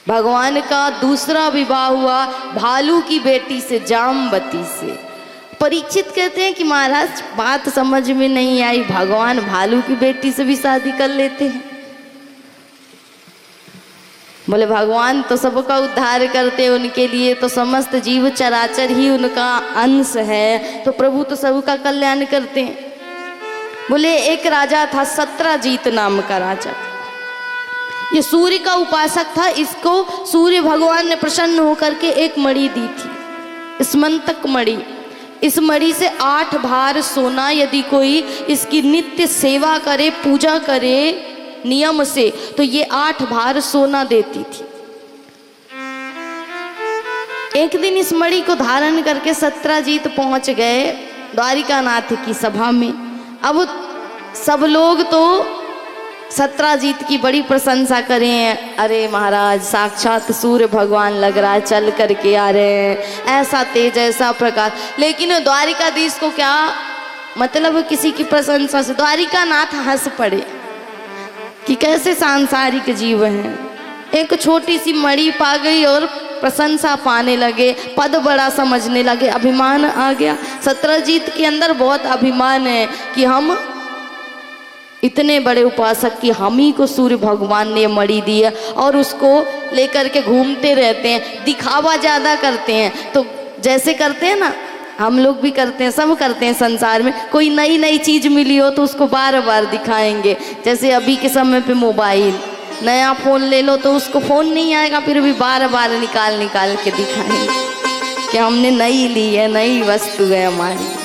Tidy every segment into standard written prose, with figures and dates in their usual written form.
भगवान का दूसरा विवाह हुआ भालू की बेटी से, जामवती से। परीक्षित कहते हैं कि महाराज बात समझ में नहीं आई, भगवान भालू की बेटी से भी शादी कर लेते हैं। बोले भगवान तो सबका उद्धार करते हैं, उनके लिए तो समस्त जीव चराचर ही उनका अंश है, तो प्रभु तो सबका कल्याण करते हैं। बोले एक राजा था, सत्रजीत नाम का राजा, ये सूर्य का उपासक था। इसको सूर्य भगवान ने प्रसन्न होकर के एक मणि दी थी, स्मंतक मणि। इस मणि से 8 भार सोना, यदि कोई इसकी नित्य सेवा करे, पूजा करे नियम से, तो ये 8 भार सोना देती थी। एक दिन इस मणि को धारण करके सत्रजीत पहुंच गए द्वारिकानाथ की सभा में। अब सब लोग तो सत्रजीत की बड़ी प्रशंसा करें, अरे महाराज साक्षात सूर्य भगवान लग रहा है, चल करके आ रहे हैं, ऐसा तेज ऐसा प्रकाश। लेकिन द्वारिकाधीश को क्या मतलब किसी की प्रशंसा से? द्वारिकानाथ हंस पड़े कि कैसे सांसारिक जीव हैं, एक छोटी सी मणि पा गई और प्रशंसा पाने लगे, पद बड़ा समझने लगे, अभिमान आ गया। सत्रजीत के अंदर बहुत अभिमान है कि हम इतने बड़े उपासक की हम ही को सूर्य भगवान ने मणि दी है, और उसको लेकर के घूमते रहते हैं, दिखावा ज़्यादा करते हैं। तो जैसे करते हैं ना, हम लोग भी करते हैं, सब करते हैं संसार में, कोई नई नई चीज़ मिली हो तो उसको बार बार दिखाएंगे। जैसे अभी के समय पे मोबाइल, नया फ़ोन ले लो तो उसको फ़ोन नहीं आएगा, फिर भी बार बार निकाल निकाल के दिखाएंगे कि हमने नई ली है, नई वस्तु है हमारी।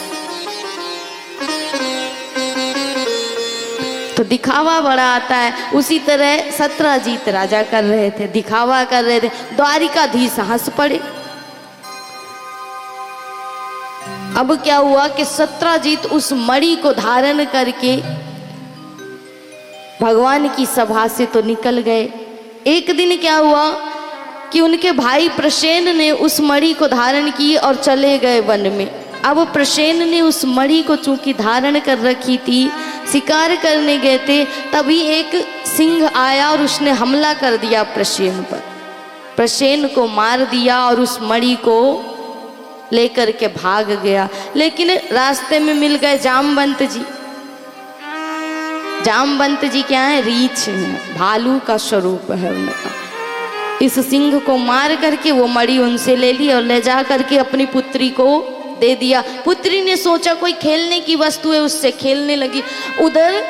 तो दिखावा बड़ा आता है। उसी तरह सत्रजीत राजा कर रहे थे, दिखावा कर रहे थे। द्वारिकाधीश हंस पड़े। अब क्या हुआ कि सत्रजीत उस मणि को धारण करके भगवान की सभा से तो निकल गए। एक दिन क्या हुआ कि उनके भाई प्रसेन ने उस मणि को धारण की और चले गए वन में। अब प्रसेन ने उस मणि को चूंकि धारण कर रखी थी, शिकार करने गए थे, तभी एक सिंह आया और उसने हमला कर दिया प्रसेन पर। प्रसेन को मार दिया और उस मणि को लेकर के भाग गया। लेकिन रास्ते में मिल गए जामवंत जी। जामवंत जी क्या है? रीछ है, भालू का स्वरूप है उनका। इस सिंह को मार करके वो मणि उनसे ले ली और ले जा करके अपनी पुत्री को दे दिया। पुत्री ने सोचा कोई खेलने की वस्तु है, उससे खेलने लगी। उधर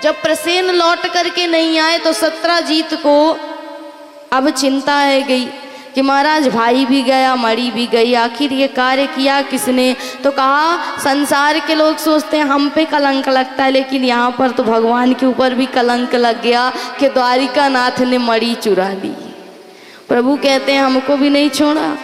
जब प्रसेन लौट करके नहीं आए तो सत्रजीत को अब चिंता है गई कि महाराज भाई भी गया, मणि भी गई, आखिर ये कार्य किया किसने? तो कहा संसार के लोग सोचते हैं हम पे कलंक लगता है, लेकिन यहाँ पर तो भगवान के ऊपर भी कलंक लग गया कि द्वारिकानाथ ने मणि चुरा ली। प्रभु कहते हैं हमको भी नहीं छोड़ा।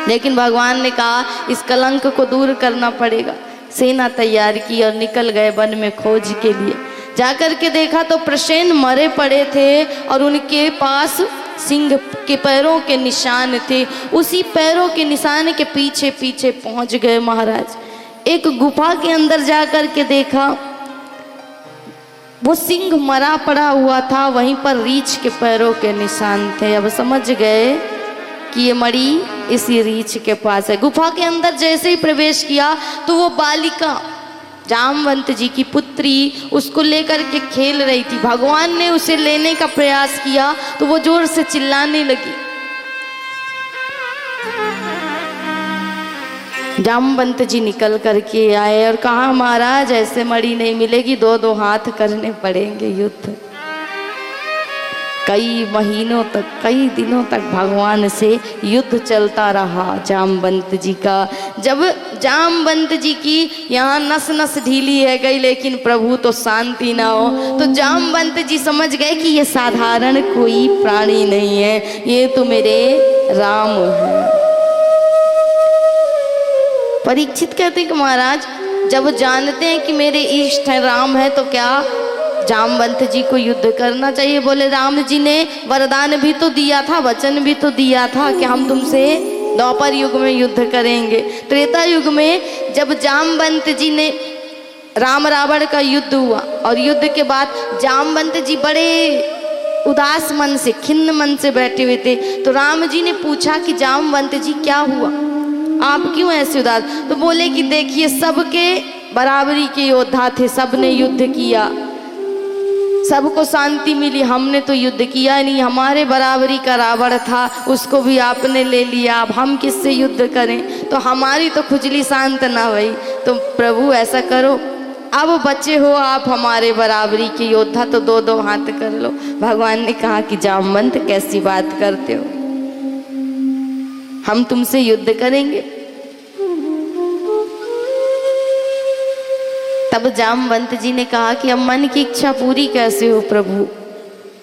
लेकिन भगवान ने कहा इस कलंक को दूर करना पड़ेगा। सेना तैयार की और निकल गए वन में खोज के लिए। जाकर के देखा तो प्रसेन मरे पड़े थे और उनके पास सिंह के पैरों के निशान थे। उसी पैरों के निशान के पीछे पीछे पहुंच गए महाराज। एक गुफा के अंदर जाकर के देखा वो सिंह मरा पड़ा हुआ था, वहीं पर रीछ के पैरों के निशान थे। अब समझ गए कि ये मणि इसी रीछ के पास है। गुफा के अंदर जैसे ही प्रवेश किया तो वो बालिका जामवंत जी की पुत्री उसको लेकर के खेल रही थी। भगवान ने उसे लेने का प्रयास किया तो वो जोर से चिल्लाने लगी। जामवंत जी निकल करके आए और कहा महाराज ऐसे मणि नहीं मिलेगी, 2-2 हाथ करने पड़ेंगे युद्ध। कई महीनों तक, कई दिनों तक भगवान से युद्ध चलता रहा जामवंत जी का। जब जामवंत जी की यहाँ नस नस ढीली है गई, लेकिन प्रभु तो शांति ना हो, तो जामवंत जी समझ गए कि ये साधारण कोई प्राणी नहीं है, ये तो मेरे राम है। परीक्षित कहते हैं कि महाराज जब जानते हैं कि मेरे इष्ट है राम है, तो क्या जामवंत जी को युद्ध करना चाहिए? बोले राम जी ने वरदान भी तो दिया था, वचन भी तो दिया था कि हम तुमसे द्वापर युग में युद्ध करेंगे। त्रेता युग में जब जामवंत जी ने राम रावण का युद्ध हुआ और युद्ध के बाद जामवंत जी बड़े उदास मन से, खिन्न मन से बैठे हुए थे। तो राम जी ने पूछा कि जामवंत जी क्या हुआ, आप क्यों ऐसे उदास? तो बोले कि देखिए सबके बराबरी के योद्धा थे, सबने युद्ध किया, सबको शांति मिली, हमने तो युद्ध किया नहीं। हमारे बराबरी का रावण था, उसको भी आपने ले लिया, अब हम किससे युद्ध करें? तो हमारी तो खुजली शांत ना हुई। तो प्रभु ऐसा करो, अब बचे हो आप हमारे बराबरी के योद्धा, तो दो दो हाथ कर लो। भगवान ने कहा कि जामवंत कैसी बात करते हो, हम तुमसे युद्ध करेंगे? तब जामवंत जी ने कहा कि अब मन की इच्छा पूरी कैसे हो प्रभु?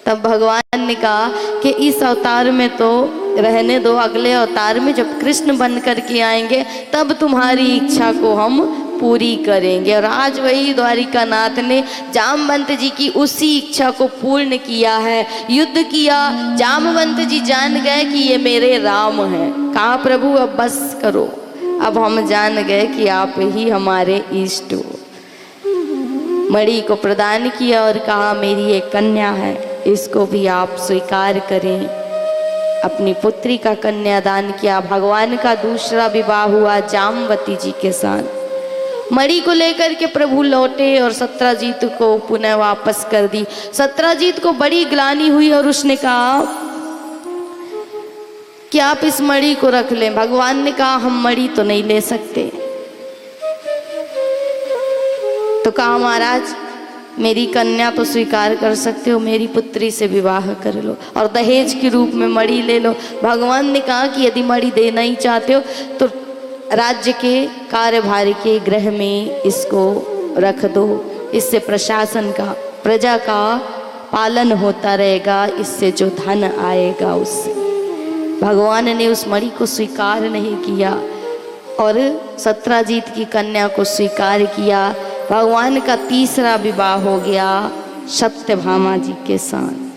तब भगवान ने कहा कि इस अवतार में तो रहने दो, अगले अवतार में जब कृष्ण बन करके आएंगे तब तुम्हारी इच्छा को हम पूरी करेंगे। और आज वही द्वारिकानाथ ने जामवंत जी की उसी इच्छा को पूर्ण किया है, युद्ध किया। जामवंत जी जान गए कि ये मेरे राम हैं। कहा प्रभु अब बस करो, अब हम जान गए कि आप ही हमारे इष्ट हो। मणि को प्रदान किया और कहा मेरी एक कन्या है, इसको भी आप स्वीकार करें। अपनी पुत्री का कन्यादान किया। भगवान का दूसरा विवाह हुआ जामवती जी के साथ। मणि को लेकर के प्रभु लौटे और सत्रजीत को पुनः वापस कर दी। सत्रजीत को बड़ी ग्लानि हुई और उसने कहा कि आप इस मणि को रख लें। भगवान ने कहा हम मणि तो नहीं ले सकते। तो कहा महाराज मेरी कन्या तो स्वीकार कर सकते हो, मेरी पुत्री से विवाह कर लो और दहेज के रूप में मणि ले लो। भगवान ने कहा कि यदि मणि देना ही चाहते हो तो राज्य के कार्यभार के गृह में इसको रख दो, इससे प्रशासन का, प्रजा का पालन होता रहेगा, इससे जो धन आएगा उससे। भगवान ने उस मणि को स्वीकार नहीं किया और सत्रजीत की कन्या को स्वीकार किया। भगवान का तीसरा विवाह हो गया सत्यभामा जी के साथ।